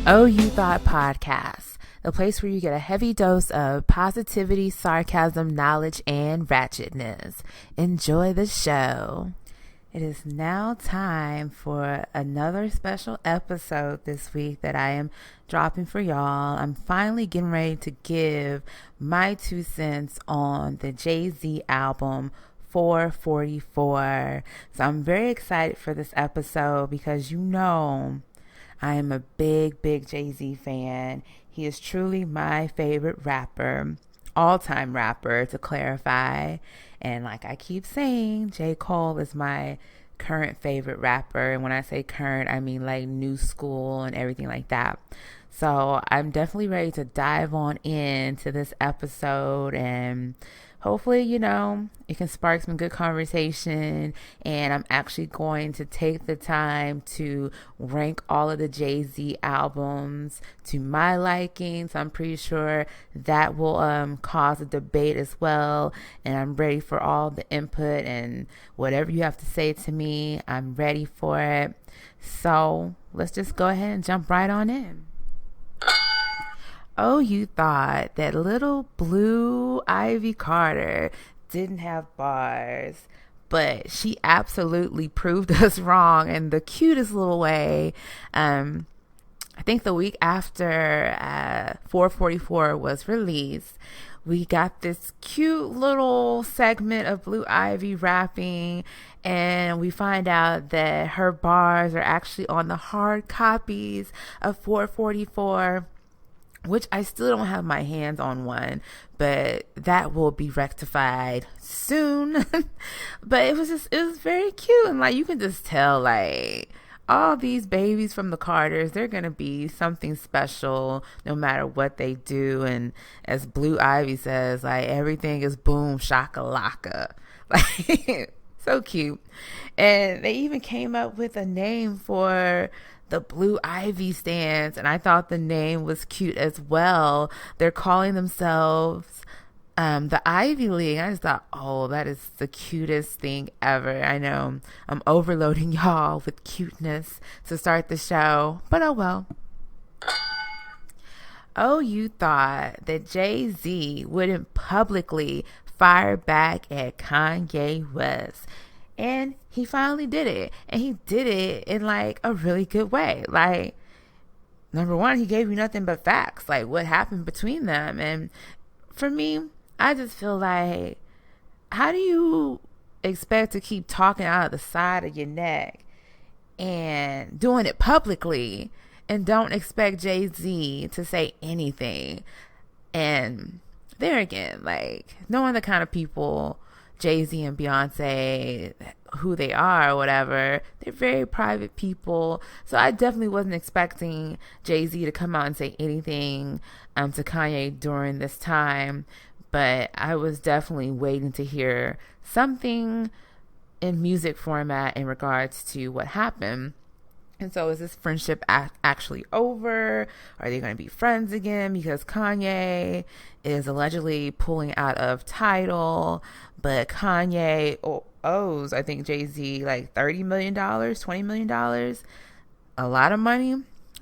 Oh You Thought Podcast, the place where you get a heavy dose of positivity, sarcasm, knowledge, and ratchetness. Enjoy the show. It is now time for another special episode this week that I am dropping for y'all. I'm finally getting ready to give my 2 cents on the Jay-Z album 444. So I'm very excited for this episode because I am a big Jay-Z fan. He is truly my favorite rapper, all-time rapper to clarify. And like I keep saying, J. Cole is my current favorite rapper. And when I say current, I mean like new school and everything like that. So I'm definitely ready to dive on into this episode and hopefully, it can spark some good conversation. And I'm actually going to take the time to rank all of the Jay-Z albums to my liking. So I'm pretty sure that will cause a debate as well. And I'm ready for all the input and whatever you have to say to me. I'm ready for it. So let's just go ahead and jump right on in. Oh, you thought that little Blue Ivy Carter didn't have bars, but she absolutely proved us wrong in the cutest little way. I think the week after 444 was released, we got this cute little segment of Blue Ivy rapping, and we find out that her bars are actually on the hard copies of 444. Which I still don't have my hands on one, but that will be rectified soon. But it was very cute. And like, you can just tell, like, all these babies from the Carters, they're going to be something special no matter what they do. And as Blue Ivy says, like, everything is boom shakalaka. Like, so cute. And they even came up with a name for the Blue Ivy stands, and I thought the name was cute as well. They're calling themselves the Ivy League. I just thought, oh, that is the cutest thing ever. I know I'm overloading y'all with cuteness to start the show, but oh well. Oh, you thought that Jay-Z wouldn't publicly fire back at Kanye West. And he finally did it. And he did it in like a really good way. Like, number one, he gave you nothing but facts. Like what happened between them. And for me, I just feel like, how do you expect to keep talking out of the side of your neck and doing it publicly and don't expect Jay-Z to say anything? And there again, like, knowing the kind of people Jay-Z and Beyonce, who they are or whatever, they're very private people. So I definitely wasn't expecting Jay-Z to come out and say anything to Kanye during this time. But I was definitely waiting to hear something in music format in regards to what happened. And so is this friendship actually over? Are they going to be friends again? Because Kanye is allegedly pulling out of Tidal, but Kanye owes, I think, Jay-Z like $30 million, $20 million. A lot of money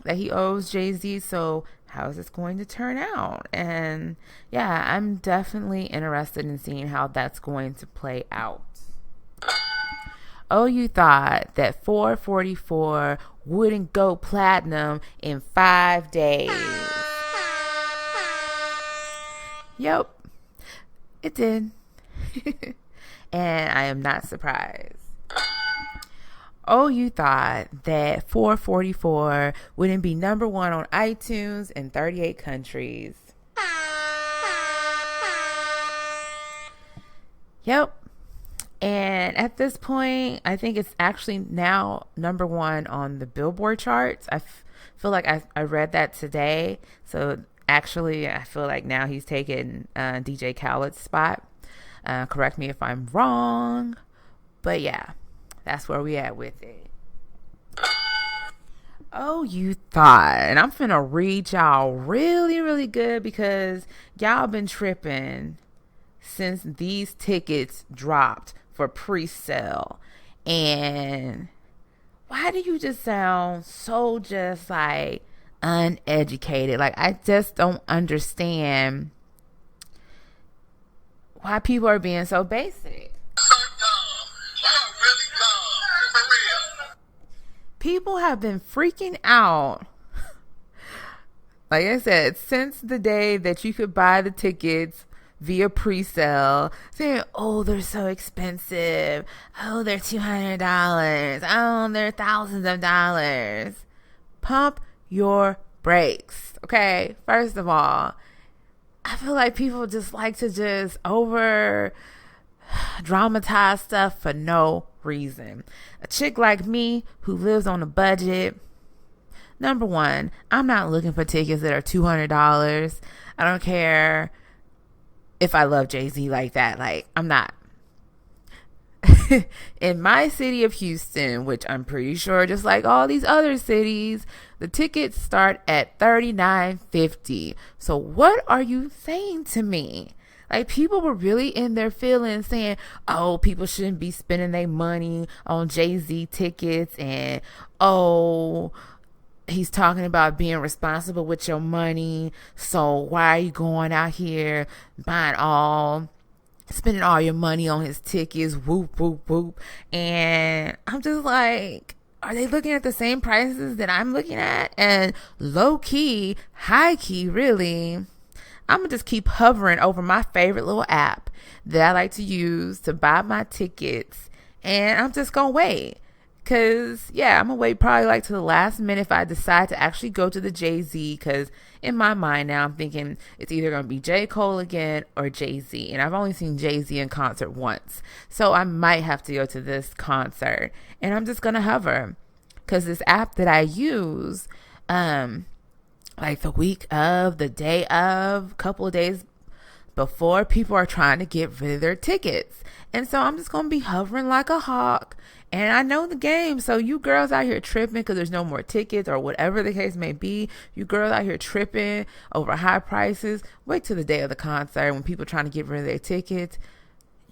that he owes Jay-Z. So how is this going to turn out? And yeah, I'm definitely interested in seeing how that's going to play out. Oh, you thought that 444 wouldn't go platinum in 5 days. Yep, it did. And I am not surprised. Oh, you thought that 444 wouldn't be number 1 on iTunes in 38 countries. Yep. And at this point, I think it's actually now number 1 on the Billboard charts. I feel like I read that today. So actually, I feel like now he's taken DJ Khaled's spot. Correct me if I'm wrong. But yeah, that's where we at with it. Oh, you thought. And I'm finna read y'all really, really good because y'all been tripping since these tickets dropped for pre-sale. And why do you just sound so just like uneducated. Like, I just don't understand why people are being so basic. So dumb. You're really dumb. For real. People have been freaking out, like I said, since the day that you could buy the tickets via pre-sale, saying, oh, they're so expensive. Oh, they're $200. Oh, they're thousands of dollars. Pump your brakes, okay? First of all, I feel like people just like to just over dramatize stuff for no reason. A chick like me who lives on a budget, number one, I'm not looking for tickets that are $200. I don't care if I love Jay-Z like that. Like, I'm not. In my city of Houston, which I'm pretty sure just like all these other cities, the tickets start at $39.50. So what are you saying to me? Like, people were really in their feelings saying, oh, people shouldn't be spending their money on Jay-Z tickets, and oh, he's talking about being responsible with your money. So why are you going out here spending all your money on his tickets? Whoop, whoop, whoop. And I'm just like, are they looking at the same prices that I'm looking at? And low key, high key, really, I'm going to just keep hovering over my favorite little app that I like to use to buy my tickets. And I'm just going to wait. Because, yeah, I'm going to wait probably like to the last minute if I decide to actually go to the Jay-Z. Because in my mind now, I'm thinking it's either going to be J. Cole again or Jay-Z. And I've only seen Jay-Z in concert once. So I might have to go to this concert. And I'm just going to hover. Because this app that I use, like the week of, the day of, couple of days before, people are trying to get rid of their tickets. And so I'm just going to be hovering like a hawk. And I know the game. So you girls out here tripping because there's no more tickets or whatever the case may be. You girls out here tripping over high prices. Wait till the day of the concert when people are trying to get rid of their tickets.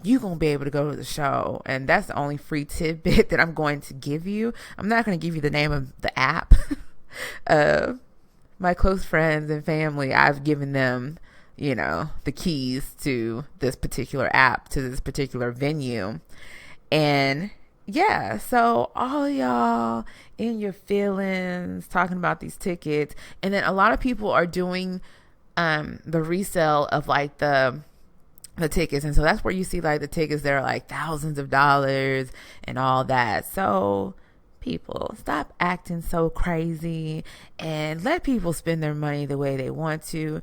You're going to be able to go to the show. And that's the only free tidbit that I'm going to give you. I'm not going to give you the name of the app. My close friends and family, I've given them, the keys to this particular app, to this particular venue. And yeah, so all y'all in your feelings talking about these tickets, and then a lot of people are doing the resale of like the tickets, and so that's where you see like the tickets that are like thousands of dollars and all that. So people, stop acting so crazy and let people spend their money the way they want to.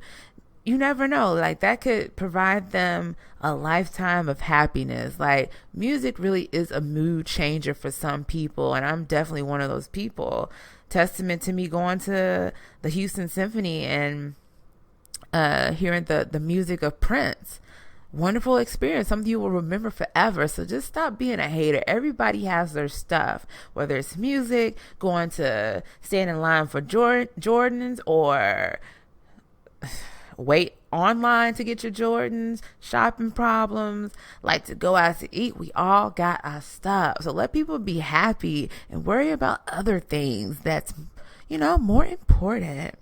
You never know, like that could provide them a lifetime of happiness. Like, music really is a mood changer for some people, and I'm definitely one of those people. Testament to me going to the Houston Symphony and hearing the music of Prince. Wonderful experience, something you will remember forever. So just stop being a hater. Everybody has their stuff, whether it's music, going to stand in line for Jordans, or wait online to get your Jordans, shopping problems, like to go out to eat. We all got our stuff. So let people be happy and worry about other things that's, more important.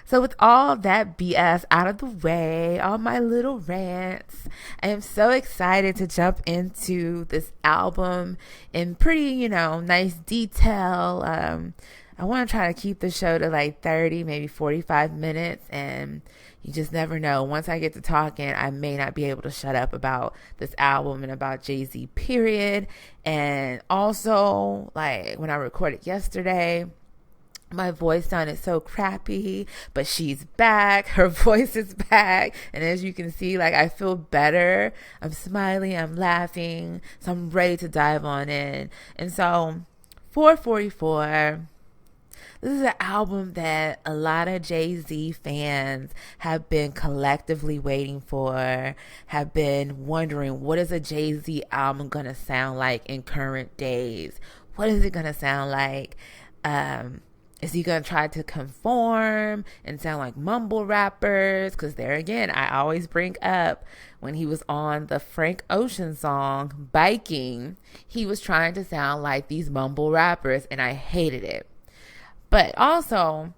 So with all that BS out of the way, all my little rants, I am so excited to jump into this album in pretty, nice detail. I want to try to keep the show to like 30, maybe 45 minutes, and you just never know. Once I get to talking, I may not be able to shut up about this album and about Jay-Z, period. And also, like when I recorded yesterday, my voice sounded so crappy, but she's back. Her voice is back. And as you can see, like, I feel better. I'm smiling, I'm laughing. So I'm ready to dive on in. And so 444, this is an album that a lot of Jay-Z fans have been collectively waiting for, have been wondering, what is a Jay-Z album going to sound like in current days? What is it going to sound like? Is he going to try to conform and sound like mumble rappers? Because there again, I always bring up when he was on the Frank Ocean song, Biking, he was trying to sound like these mumble rappers, and I hated it. But also,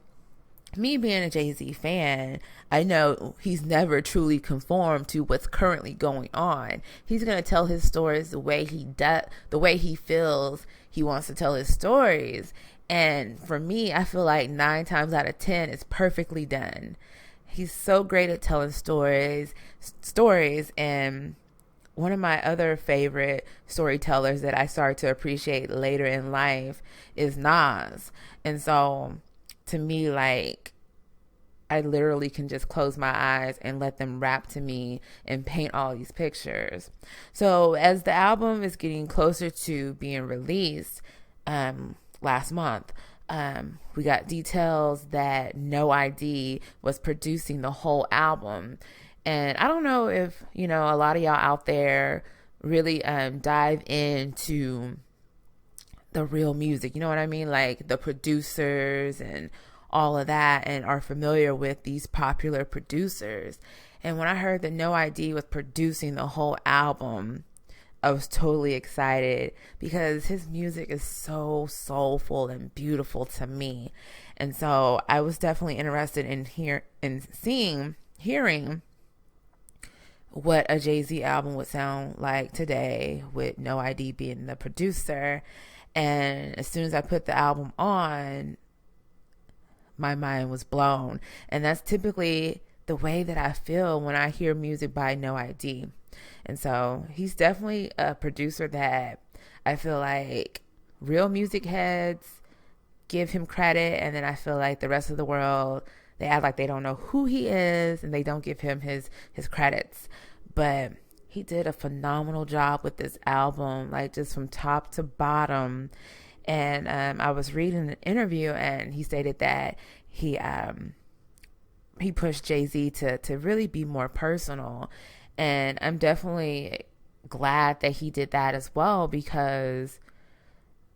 me being a Jay-Z fan, I know he's never truly conformed to what's currently going on. He's going to tell his stories the way the way he feels he wants to tell his stories. And for me, I feel like 9 times out of 10, it's perfectly done. He's so great at telling stories. And one of my other favorite storytellers that I started to appreciate later in life is Nas. And so to me, like, I literally can just close my eyes and let them rap to me and paint all these pictures. So as the album is getting closer to being released, last month, we got details that No ID was producing the whole album. And I don't know if, a lot of y'all out there really dive into the real music, you know what I mean? Like the producers and all of that, and are familiar with these popular producers. And when I heard that No ID was producing the whole album, I was totally excited because his music is so soulful and beautiful to me. And so I was definitely interested in hearing what a Jay-Z album would sound like today with No ID being the producer. And as soon as I put the album on, my mind was blown. And that's typically the way that I feel when I hear music by No ID. And so he's definitely a producer that I feel like real music heads give him credit. And then I feel like the rest of the world, they act like they don't know who he is and they don't give him his credits. But he did a phenomenal job with this album, like just from top to bottom. And I was reading an interview and he stated that he pushed Jay-Z to really be more personal. And I'm definitely glad that he did that as well, because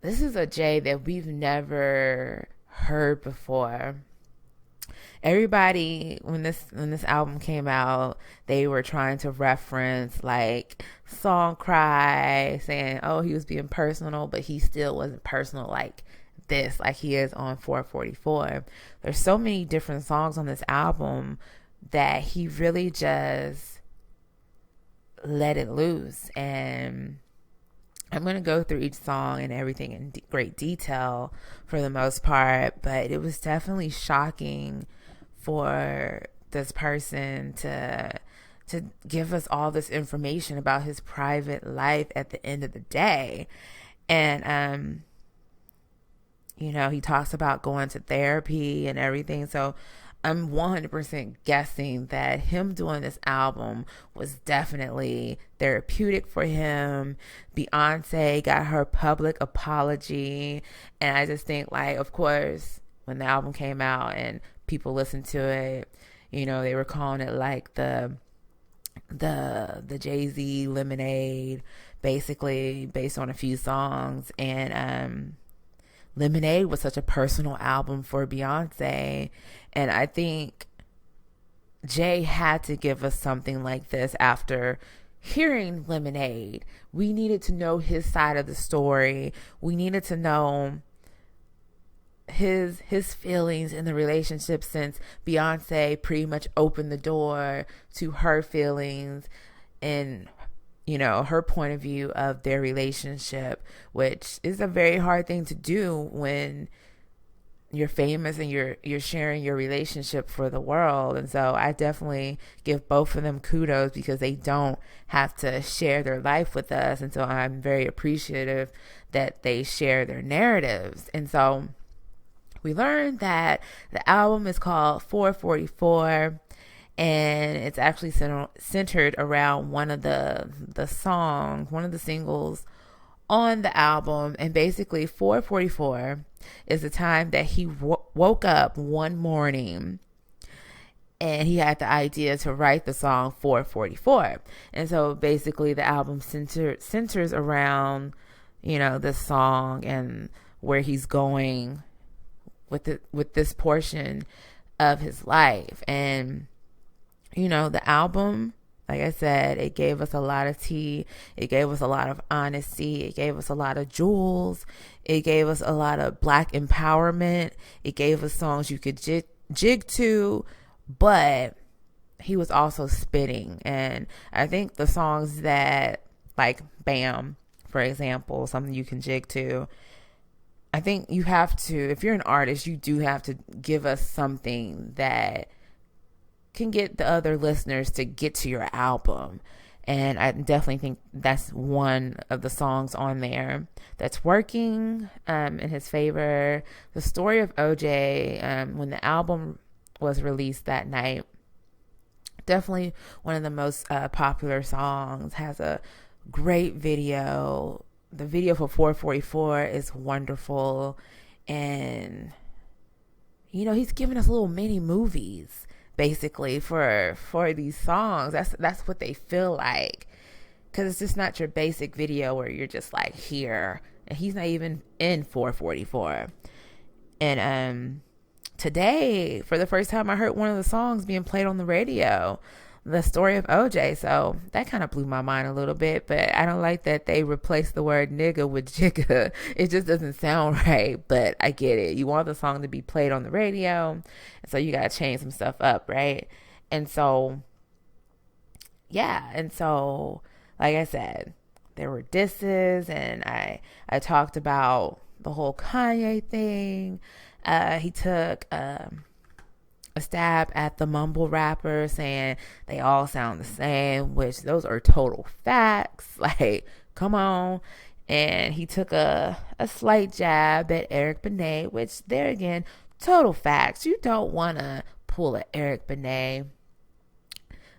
this is a Jay that we've never heard before. Everybody, when this album came out, they were trying to reference like Song Cry, saying, oh, he was being personal, but he still wasn't personal like this, like he is on 444. There's so many different songs on this album that he really just let it loose. And I'm going to go through each song and everything in great detail for the most part, but it was definitely shocking for this person to give us all this information about his private life at the end of the day. And he talks about going to therapy and everything. So I'm 100% guessing that him doing this album was definitely therapeutic for him. Beyonce got her public apology. And I just think, like, of course, when the album came out and people listened to it, they were calling it like the Jay-Z Lemonade, basically based on a few songs. And Lemonade was such a personal album for Beyonce, and I think Jay had to give us something like this after hearing Lemonade. We needed to know his side of the story. We needed to know his feelings in the relationship, since Beyonce pretty much opened the door to her feelings and her point of view of their relationship, which is a very hard thing to do when you're famous and you're sharing your relationship for the world. And so I definitely give both of them kudos, because they don't have to share their life with us. And so I'm very appreciative that they share their narratives. And so we learned that the album is called 444, and it's actually centered around one of the singles on the album. And basically 444 is the time that he woke up one morning and he had the idea to write the song 444. And so basically the album centers around this song and where he's going with this portion of his life. And the album, like I said, it gave us a lot of tea. It gave us a lot of honesty. It gave us a lot of jewels. It gave us a lot of Black empowerment. It gave us songs you could jig to, but he was also spitting. And I think the songs that, like Bam, for example, something you can jig to, I think you have to, if you're an artist, you do have to give us something that can get the other listeners to get to your album. And I definitely think that's one of the songs on there that's working in his favor. The Story of OJ, when the album was released that night, definitely one of the most popular songs, has a great video. The video for 444 is wonderful. And, you know, he's giving us little mini movies basically for these songs. That's what they feel like, because it's just not your basic video where you're just like here, and he's not even in 444. And today, for the first time, I heard one of the songs being played on the radio, The Story of OJ. So that kind of blew my mind a little bit, but I don't like that they replaced the word nigga with jigga. It just doesn't sound right, but I get it. You want the song to be played on the radio, so you got to change some stuff up, right? And so, yeah. And so, like I said, there were disses, and I talked about the whole Kanye thing. He took a stab at the mumble rapper, saying they all sound the same, which those are total facts. Like, come on. And he took a slight jab at Eric Benet, which there again, total facts. You don't want to pull an Eric Benet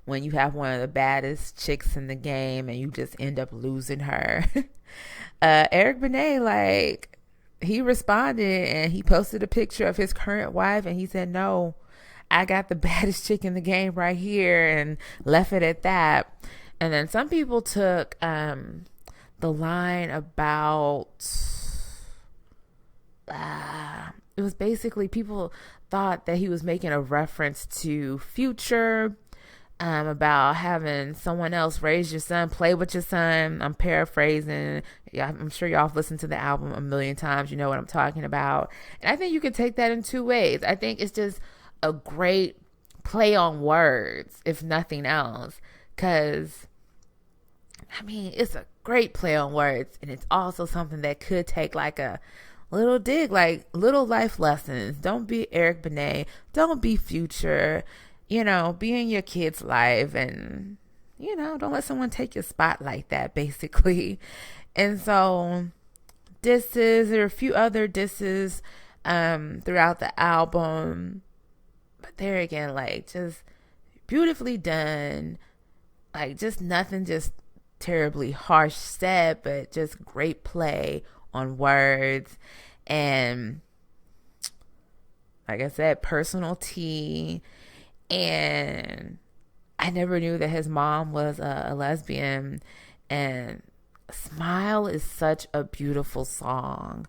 when you have one of the baddest chicks in the game and you just end up losing her. Eric Benet, like, he responded and he posted a picture of his current wife, and he said, no, I got the baddest chick in the game right here, and left it at that. And then some people took the line about it was basically, people thought that he was making a reference to Future, about having someone else raise your son, play with your son. I'm paraphrasing. Yeah, I'm sure y'all have listened to the album a million times. You know what I'm talking about. And I think you can take that in two ways. I think it's just a great play on words, if nothing else, because I mean, it's a great play on words, and it's also something that could take like a little dig, like little life lessons. Don't be Eric Benet, don't be Future, you know, be in your kid's life, and, you know, don't let someone take your spot like that, basically. And so disses, there are a few other disses throughout the album, but there again, like, just beautifully done. Like, just nothing just terribly harsh said, but just great play on words. And like I said, personal tea. And I never knew that his mom was a lesbian. And Smile is such a beautiful song.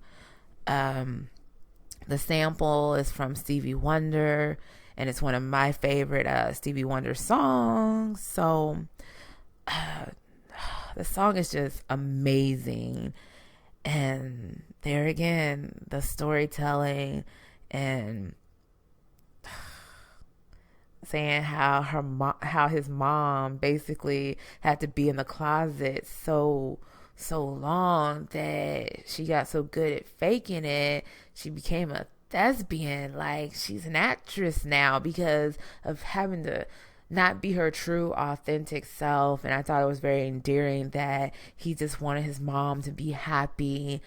The sample is from Stevie Wonder, and it's one of my favorite Stevie Wonder songs. So the song is just amazing. And there again, the storytelling, and saying how his mom basically had to be in the closet so long that she got so good at faking it, she became a thespian. Like, she's an actress now because of having to not be her true authentic self. And I thought it was very endearing that he just wanted his mom to be happy,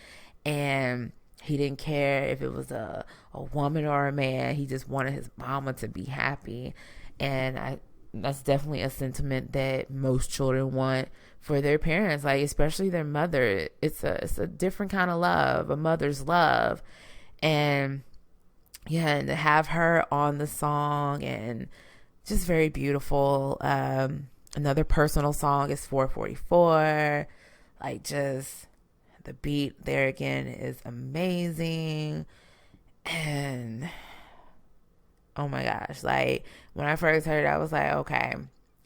and he didn't care if it was a woman or a man. He just wanted his mama to be happy. And that's definitely a sentiment that most children want for their parents, like especially their mother. It's a different kind of love, a mother's love. And yeah, and to have her on the song, and just very beautiful. Another personal song is 444. Like, just the beat there again is amazing. And oh my gosh, like, when I first heard it, I was like, okay,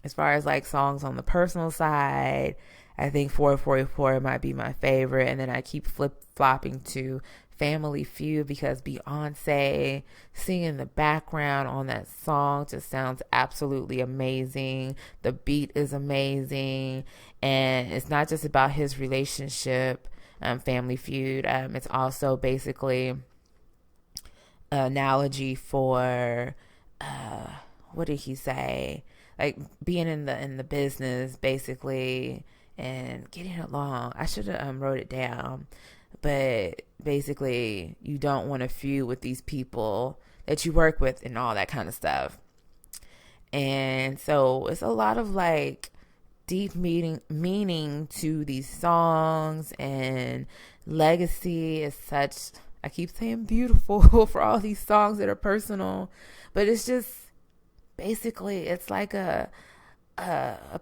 as far as like songs on the personal side, I think 444 might be my favorite. And then I keep flip-flopping to Family Feud because Beyonce singing in the background on that song just sounds absolutely amazing. The beat is amazing. And it's not just about his relationship, Family Feud. It's also basically an analogy for, what did he say? Like being in the business, basically, and getting along. I should have wrote it down. But basically, you don't want to feud with these people that you work with and all that kind of stuff. And so it's a lot of like deep meaning to these songs, and legacy is such, I keep saying beautiful for all these songs that are personal, but it's just basically, it's like a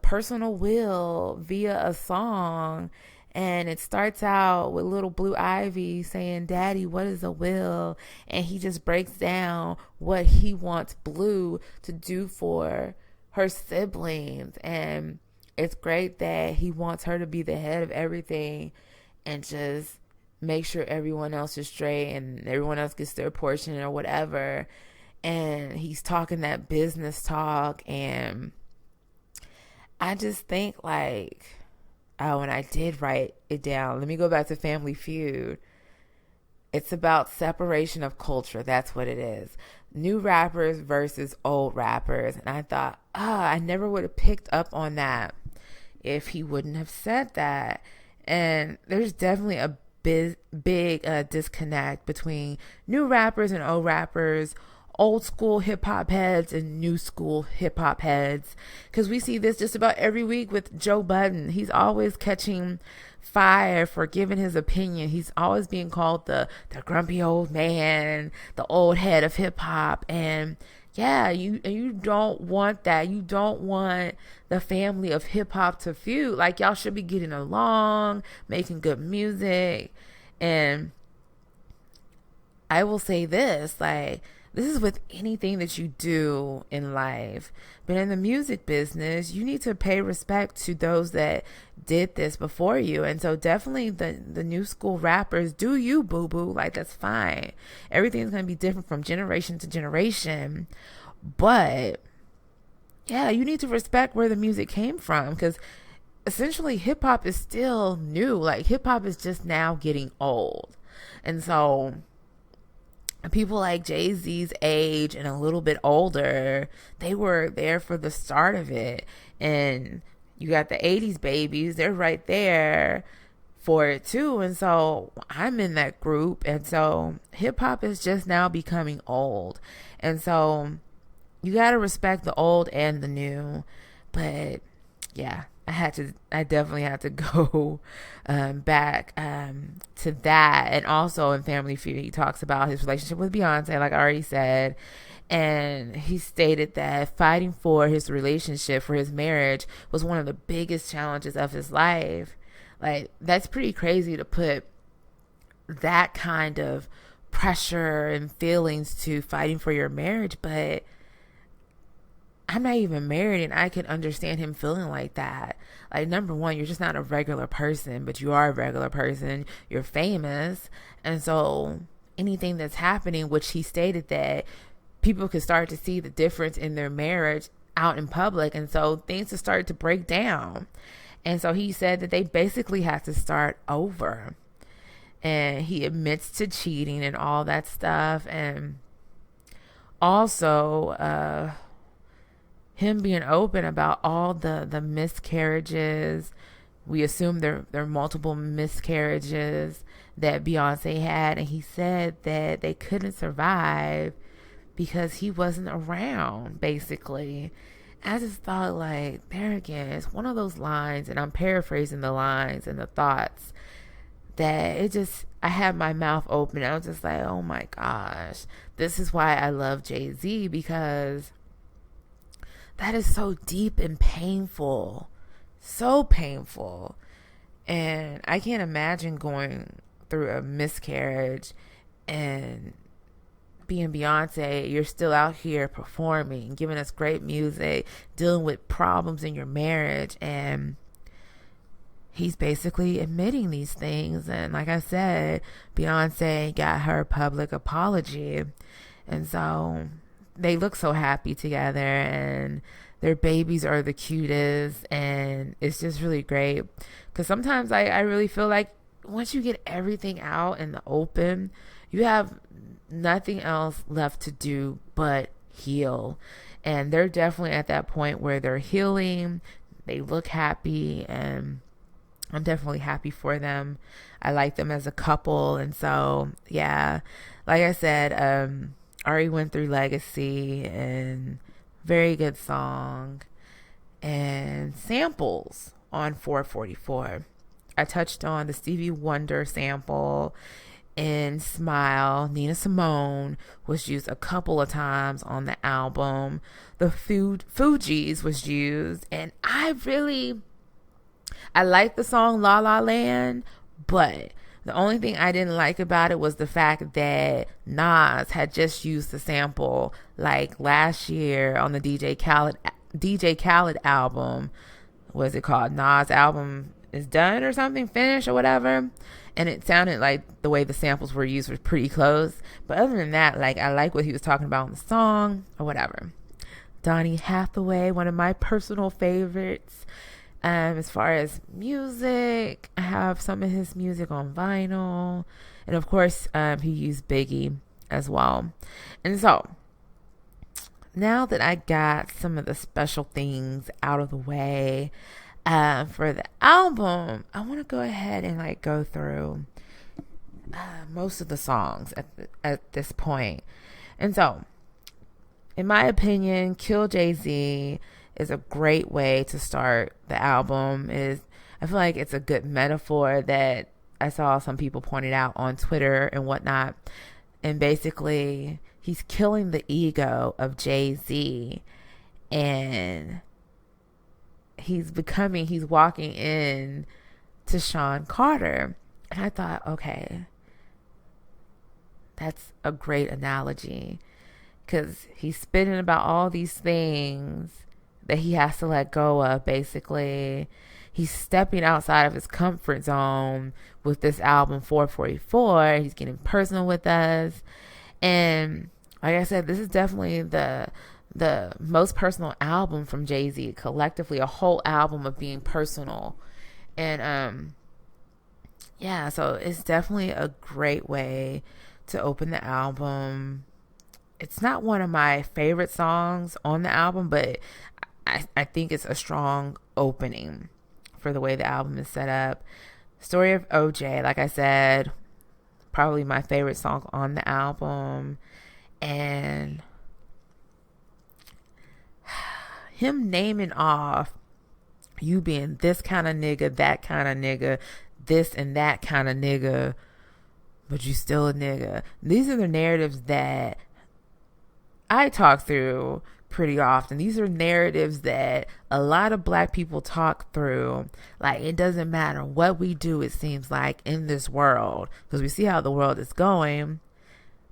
personal will via a song. And it starts out with little Blue Ivy saying, "Daddy, what is a will?" And he just breaks down what he wants Blue to do for her siblings. And it's great that he wants her to be the head of everything and just make sure everyone else is straight and everyone else gets their portion or whatever. And he's talking that business talk. And I just think like, oh, and I did write it down. Let me go back to Family Feud. It's about separation of culture. That's what it is. New rappers versus old rappers. And I thought, I never would have picked up on that if he wouldn't have said that. And there's definitely a big disconnect between new rappers and old rappers, old school hip hop heads and new school hip hop heads. Because we see this just about every week with Joe Budden. He's always catching fire for giving his opinion. He's always being called the grumpy old man, the old head of hip hop. And yeah, you don't want that. You don't want the family of hip hop to feud. Like, y'all should be getting along, making good music. And I will say this, like, this is with anything that you do in life. But in the music business, you need to pay respect to those that did this before you. And so definitely the new school rappers, do you, boo-boo. Like, that's fine. Everything's going to be different from generation to generation. But, yeah, you need to respect where the music came from. Because essentially, hip-hop is still new. Like, hip-hop is just now getting old. And so people like Jay-Z's age and a little bit older, they were there for the start of it. And you got the 80s babies, they're right there for it too. And so I'm in that group. And so hip hop is just now becoming old. And so you got to respect the old and the new. But yeah, I definitely had to go back to that. And also in Family Feud, he talks about his relationship with Beyonce, like I already said. And he stated that fighting for his relationship, for his marriage, was one of the biggest challenges of his life. Like, that's pretty crazy to put that kind of pressure and feelings to fighting for your marriage. But I'm not even married, and I can understand him feeling like that. Like, number one, you're just not a regular person, but you are a regular person. You're famous. And so anything that's happening, which he stated that people could start to see the difference in their marriage out in public. And so things have started to break down. And so he said that they basically have to start over. And he admits to cheating and all that stuff. And also, him being open about all the miscarriages. We assume there are multiple miscarriages that Beyonce had. And he said that they couldn't survive because he wasn't around, basically. I just thought, like, there again, it's one of those lines, and I'm paraphrasing the lines and the thoughts, that it just, I had my mouth open. I was just like, oh my gosh, this is why I love Jay-Z, because that is so deep and painful. So painful. And I can't imagine going through a miscarriage and being Beyonce. You're still out here performing, giving us great music, dealing with problems in your marriage. And he's basically admitting these things. And like I said, Beyonce got her public apology. And so they look so happy together, and their babies are the cutest. And it's just really great. Because sometimes I really feel like once you get everything out in the open, you have nothing else left to do but heal. And they're definitely at that point where they're healing. They look happy, and I'm definitely happy for them. I like them as a couple. And so, yeah, like I said, Ari went through Legacy, and very good song. And samples on 444. I touched on the Stevie Wonder sample in Smile. Nina Simone was used a couple of times on the album. The Fugees was used, and I like the song La La Land, but the only thing I didn't like about it was the fact that Nas had just used the sample like last year on the DJ Khaled album. What is it called? Nas album is done or something, finished or whatever. And it sounded like the way the samples were used was pretty close. But other than that, like, I like what he was talking about in the song or whatever. Donny Hathaway, one of my personal favorites. As far as music, I have some of his music on vinyl. And of course, he used Biggie as well. And so, now that I got some of the special things out of the way, for the album, I want to go ahead and like go through most of the songs at this point. And so, in my opinion, Kill Jay-Z is a great way to start the album. I feel like it's a good metaphor that I saw some people pointed out on Twitter and whatnot. And basically, he's killing the ego of Jay-Z, and he's walking in to Sean Carter. And I thought, okay, that's a great analogy, because he's spitting about all these things that he has to let go of. Basically, he's stepping outside of his comfort zone with this album 444. He's getting personal with us. And like I said, this is definitely the most personal album from Jay-Z collectively, a whole album of being personal. And yeah, so it's definitely a great way to open the album. It's not one of my favorite songs on the album, but I think it's a strong opening for the way the album is set up. Story of OJ, like I said, probably my favorite song on the album. And him naming off you being this kind of nigga, that kind of nigga, this and that kind of nigga, but you still a nigga. These are the narratives that I talk through pretty often. These are narratives that a lot of black people talk through. Like, it doesn't matter what we do, it seems like, in this world, because we see how the world is going.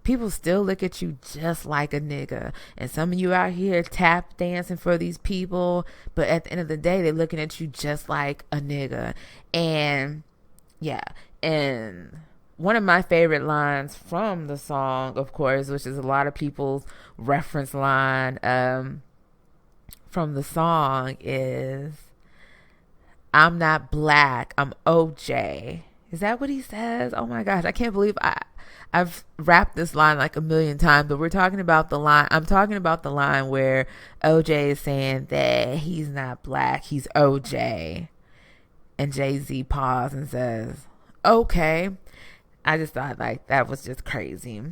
People still look at you just like a nigga. And some of you out here tap dancing for these people, but at the end of the day, they're looking at you just like a nigga. And yeah, and one of my favorite lines from the song, of course, which is a lot of people's reference line from the song, is, "I'm not black, I'm OJ." Is that what he says? Oh my gosh, I can't believe I've rapped this line like a million times, but we're talking about the line. I'm talking about the line where OJ is saying that he's not black, he's OJ. And Jay-Z paused and says, okay. I just thought like that was just crazy.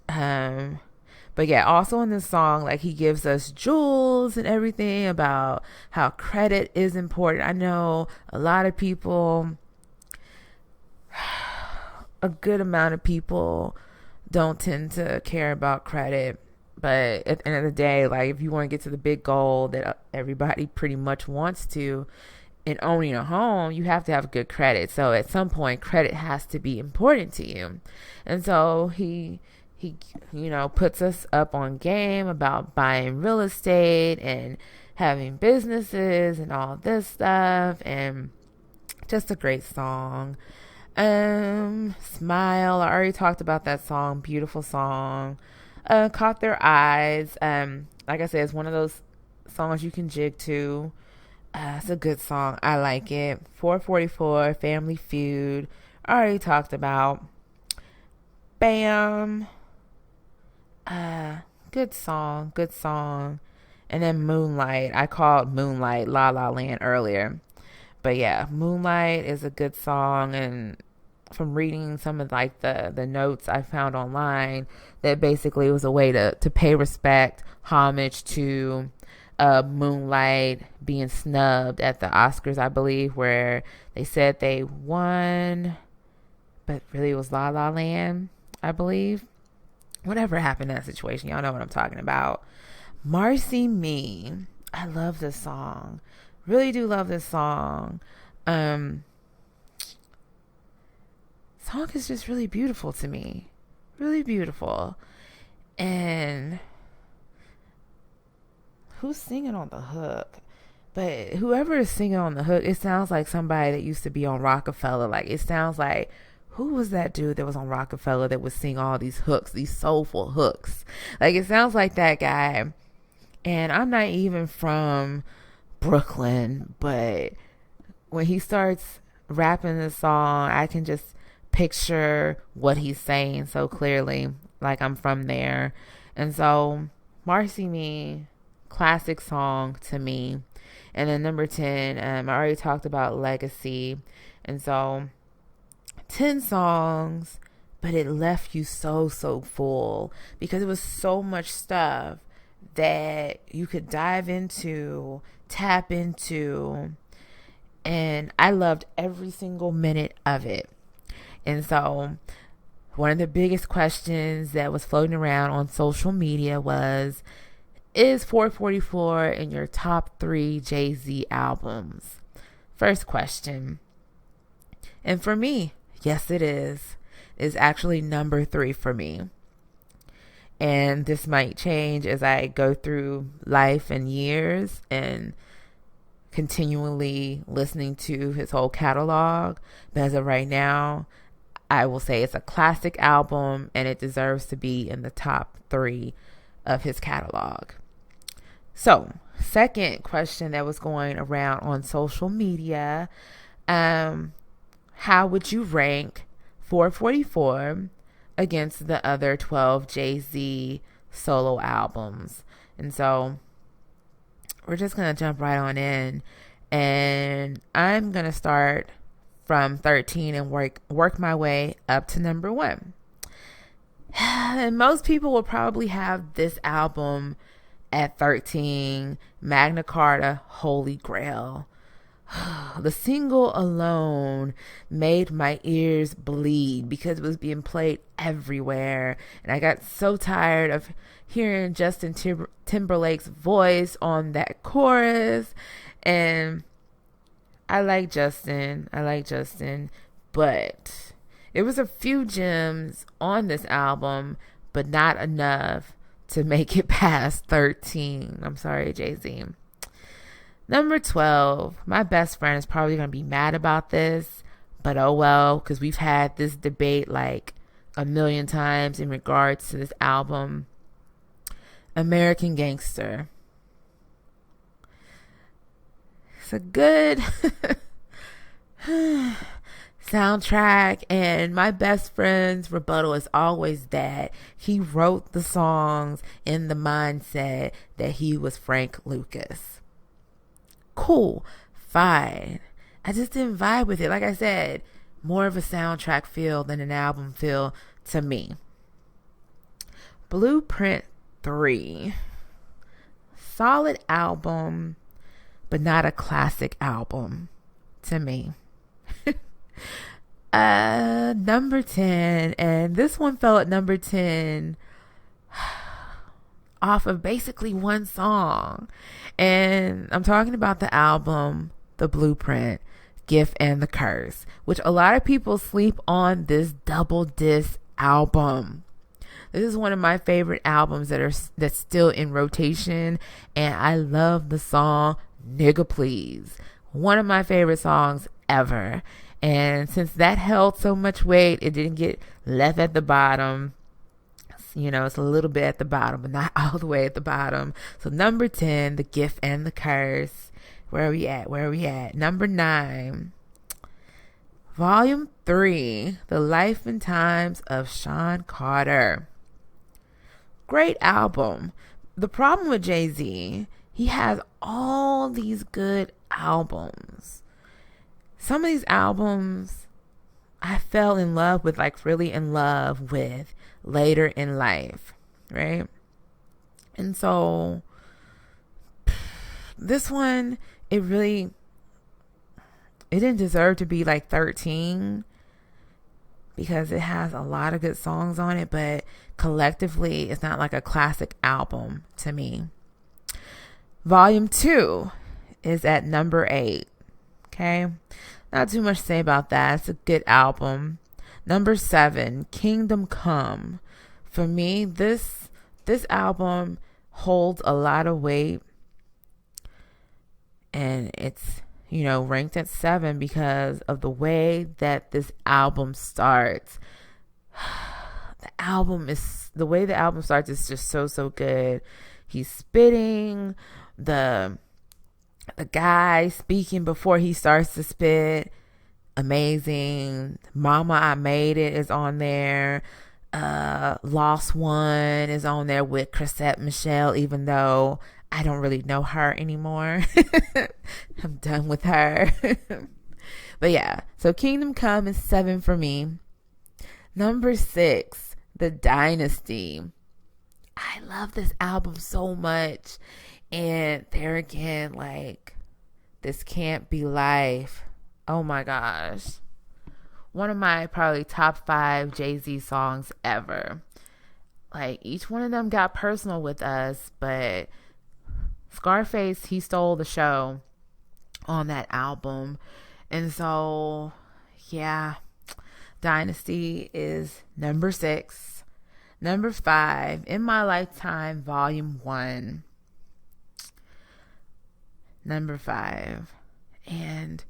But yeah, also in this song, like, he gives us jewels and everything about how credit is important. I know a lot of people, a good amount of people don't tend to care about credit. But at the end of the day, like, if you want to get to the big goal that everybody pretty much wants to, in owning a home, you have to have good credit. So at some point, credit has to be important to you. And so he puts us up on game about buying real estate and having businesses and all this stuff, and Just a great song. Smile. I already talked about that song. Beautiful song. Caught Their Eyes. Like I said, it's one of those songs you can jig to. It's a good song. I like it. 444, Family Feud. I already talked about. Bam. Good song. Good song. And then Moonlight. I called Moonlight La La Land earlier. But yeah, Moonlight is a good song, and from reading some of like the notes I found online, that basically was a way to pay respect, homage to Moonlight being snubbed at the Oscars, I believe, where they said they won, but really it was La La Land, I believe. Whatever happened in that situation, y'all know what I'm talking about. Marcy Me. I love this song. Really do love this song. Song is just really beautiful to me. Really beautiful. And who's singing on the hook? But whoever is singing on the hook, it sounds like somebody that used to be on Rockefeller. Like, it sounds like, who was that dude that was on Rockefeller that would sing all these hooks, these soulful hooks? Like, it sounds like that guy. And I'm not even from Brooklyn, but when he starts rapping the song, I can just picture what he's saying so clearly, like I'm from there. And so Marcy Me, classic song to me. And then number 10, I already talked about Legacy. And so 10 songs, but it left you so full, because it was so much stuff that you could dive into, tap into, and I loved every single minute of it. And so one of the biggest questions that was floating around on social media was, is 444 in your top 3 Jay-Z albums? First question. And for me, yes, it is. It's actually number 3 for me. And this might change as I go through life and years and continually listening to his whole catalog. But as of right now, I will say it's a classic album, and it deserves to be in the top 3 of his catalog. So, second question that was going around on social media, how would you rank 444 against the other 12 Jay-Z solo albums? And so we're just going to jump right on in, and I'm going to start from 13 and work my way up to number 1. And most people will probably have this album at 13, Magna Carta, Holy Grail. The single alone made my ears bleed because it was being played everywhere, and I got so tired of hearing Justin Timberlake's voice on that chorus. And I like Justin, but there was a few gems on this album, but not enough to make it past 13. I'm sorry, Jay-Z. Number 12, my best friend is probably going to be mad about this, but oh well, because we've had this debate like a million times in regards to this album. American Gangster. It's a good soundtrack, and my best friend's rebuttal is always that he wrote the songs in the mindset that he was Frank Lucas. Cool, fine. I just didn't vibe with it. Like I said, more of a soundtrack feel than an album feel to me. Blueprint 3. Solid album, but not a classic album to me. Number 10, and this one fell at number 10 off of basically one song. And I'm talking about the album, The Blueprint, Gift and the Curse, which a lot of people sleep on this double disc album. This is one of my favorite albums that's still in rotation, and I love the song Nigga Please. One of my favorite songs ever. And since that held so much weight, it didn't get left at the bottom. You know, it's a little bit at the bottom, but not all the way at the bottom. So number 10, The Gift and the Curse. Where are we at? Number 9, Volume 3, The Life and Times of Sean Carter. Great album. The problem with Jay-Z, he has all these good albums. Some of these albums I fell in love with, like really in love with later in life, right? And so this one, it didn't deserve to be like 13 because it has a lot of good songs on it, but collectively it's not like a classic album to me. Volume 2 is at number 8. Okay, not too much to say about that. It's a good album. Number 7, Kingdom Come. For me, this album holds a lot of weight, and it's, you know, ranked at 7 because of the way that this album starts. The way the album starts is just so good. He's spitting, the guy speaking before he starts to spit, amazing. Mama, I Made It is on there. Lost One is on there with Chrisette Michele, even though I don't really know her anymore. I'm done with her. But yeah, so Kingdom Come is 7 for me. Number 6, The Dynasty. I love this album so much. And there again, like, This Can't Be Life. Oh my gosh. One of my probably top 5 Jay-Z songs ever. Like, each one of them got personal with us, but Scarface, he stole the show on that album. And so, yeah, Dynasty is number 6. Number 5, In My Lifetime, Volume 1. Number 5. And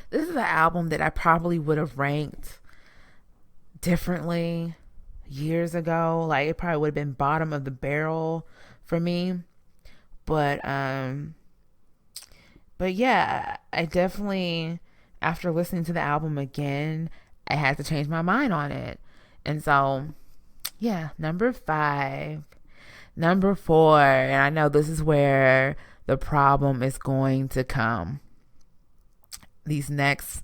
this is an album that I probably would have ranked differently years ago. Like, it probably would have been bottom of the barrel for me. But yeah, I definitely, after listening to the album again, I had to change my mind on it. And so, yeah, number 5. Number 4, and I know this is where the problem is going to come. These next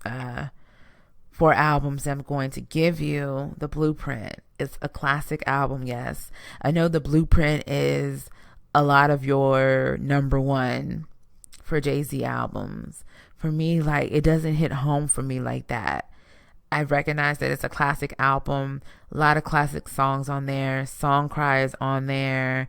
4 albums I'm going to give you, The Blueprint. It's a classic album, yes. I know The Blueprint is a lot of your number 1 for Jay-Z albums. For me, like, it doesn't hit home for me like that. I recognize that it's a classic album, a lot of classic songs on there. Song Cry is on there.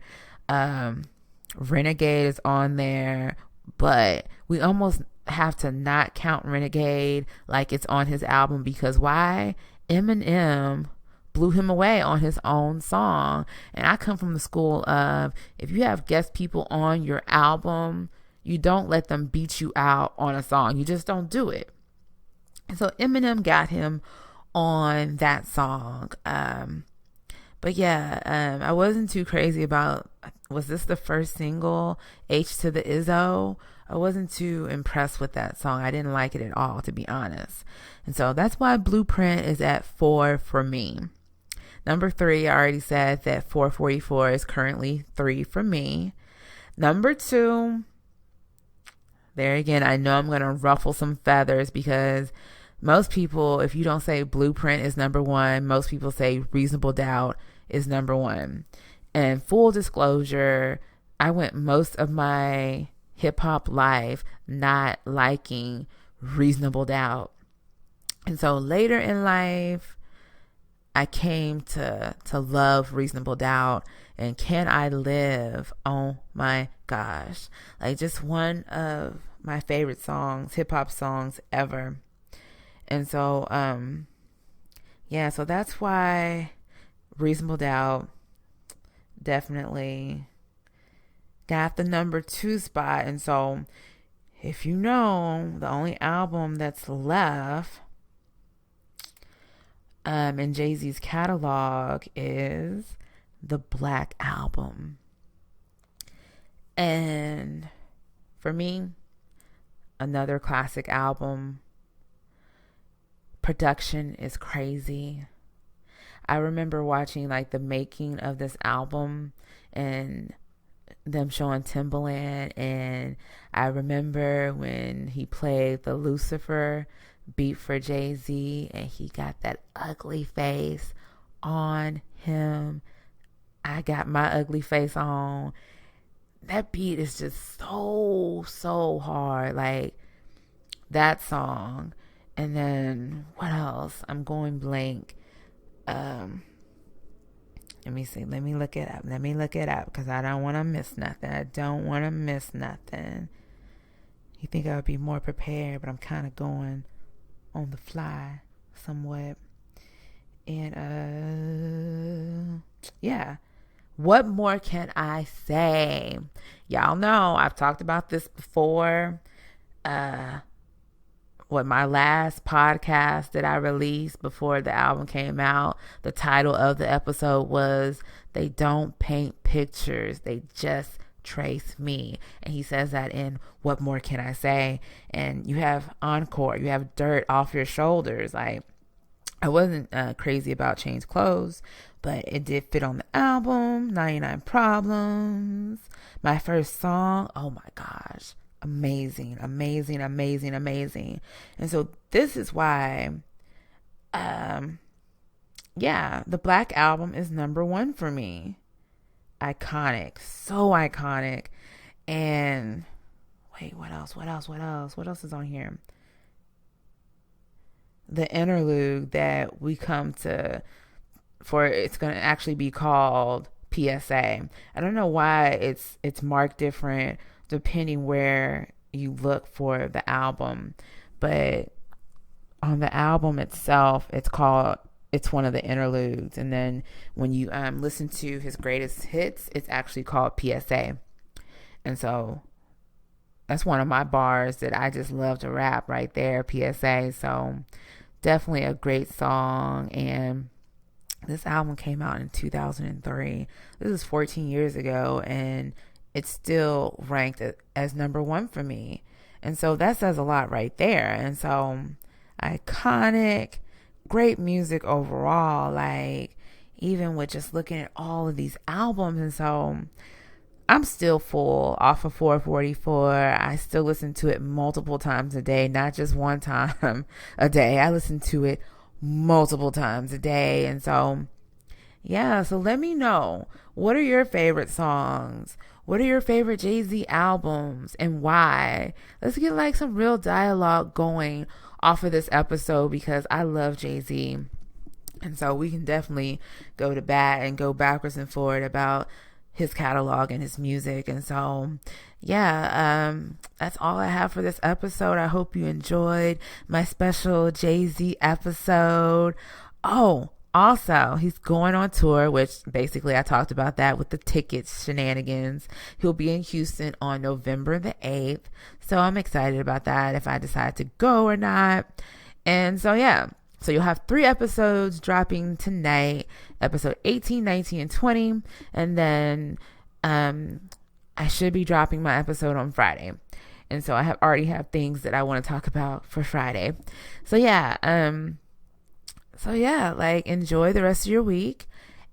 Renegade is on there. But we almost have to not count Renegade like it's on his album, because why? Eminem blew him away on his own song. And I come from the school of, if you have guest people on your album, you don't let them beat you out on a song. You just don't do it. And so Eminem got him on that song. But yeah, I wasn't too crazy about, was this the first single, H to the Izzo? I wasn't too impressed with that song. I didn't like it at all, to be honest. And so that's why Blueprint is at 4 for me. Number 3, I already said that 444 is currently 3 for me. Number 2, there again, I know I'm going to ruffle some feathers, because most people, if you don't say Blueprint is number 1, most people say Reasonable Doubt is number 1. And full disclosure, I went most of my hip hop life not liking Reasonable Doubt. And so later in life, I came to love Reasonable Doubt. And Can I Live? Oh my gosh. Like, just one of my favorite songs, hip hop songs ever. And so, yeah, so that's why Reasonable Doubt definitely got the number 2 spot. And so if you know, the only album that's left in Jay-Z's catalog is the Black Album. And for me, another classic album. Production is crazy. I remember watching like the making of this album and them showing Timbaland, and I remember when he played the Lucifer beat for Jay-Z and he got that ugly face on him. I got my ugly face on. That beat is just so hard. Like that song. And then what else? I'm going blank. Let me see. Let me look it up because I don't want to miss nothing. You think I would be more prepared, but I'm kind of going on the fly somewhat. And yeah. What more can I say? Y'all know I've talked about this before. My last podcast that I released before the album came out, the title of the episode was "They Don't Paint Pictures, They Just Trace Me." And he says that in What More Can I Say? And you have Encore, you have Dirt Off Your Shoulders. Like, I wasn't crazy about Change Clothes, but it did fit on the album. 99 Problems, my first song. Oh my gosh. Amazing. And so this is why, the Black Album is number one for me. Iconic. So iconic. And wait, what else is on here? The interlude that we come to for, it's going to actually be called PSA. I don't know why it's marked different depending where you look for the album, but on the album itself, it's one of the interludes. And then when you listen to his greatest hits, it's actually called PSA. And so that's one of my bars that I just love to rap right there, PSA. So definitely a great song. And this album came out in 2003. This is 14 years ago, and it's still ranked as number one for me. And so that says a lot right there. And so iconic, great music overall, like even with just looking at all of these albums. And so I'm still full off of 444. I still listen to it multiple times a day, not just one time a day. I listen to it multiple times a day. And so, yeah, so let me know, what are your favorite songs? What are your favorite Jay-Z albums and why? Let's get like some real dialogue going off of this episode because I love Jay-Z. And so we can definitely go to bat and go backwards and forward about his catalog and his music. And so, that's all I have for this episode. I hope you enjoyed my special Jay-Z episode. Oh, also, he's going on tour, which basically I talked about that with the tickets shenanigans. He'll be in Houston on November the 8th. So I'm excited about that if I decide to go or not. And so, so you'll have 3 episodes dropping tonight, episode 18, 19, and 20. And then I should be dropping my episode on Friday. And so I already have things that I want to talk about for Friday. So enjoy the rest of your week,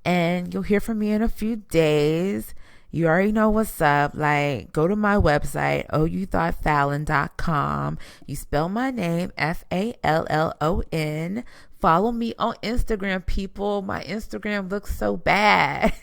and you'll hear from me in a few days. You already know what's up. Like, go to my website, OhYouThoughtFallon.com. You spell my name, Fallon. Follow me on Instagram, people. My Instagram looks so bad.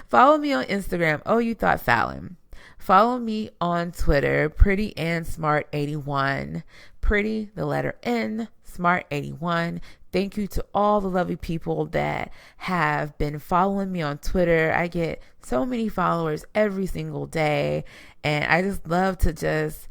Follow me on Instagram, OhYouThoughtFallon. Follow me on Twitter, Pretty and Smart 81. Pretty, the letter N, Smart 81. Thank you to all the lovely people that have been following me on Twitter. I get so many followers every single day, and I just love to just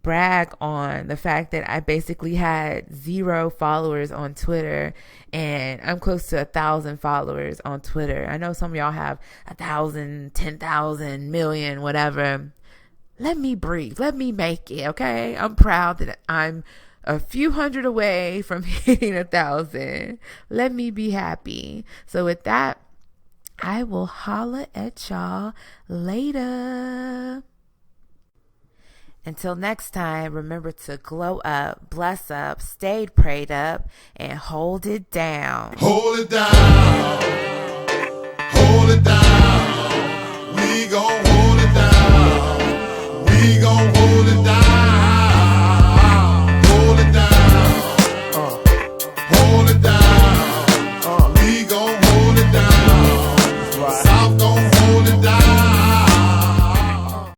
brag on the fact that I basically had 0 followers on Twitter, and I'm close to 1,000 followers on Twitter. I know some of y'all have 1,000, 10,000, million, whatever. let me breathe. Let me make it, okay? I'm proud that I'm a few hundred away from hitting 1,000. Let me be happy. So with that, I will holla at y'all later. Until next time, remember to glow up, bless up, stay prayed up, and hold it down. Hold it down. Hold it down.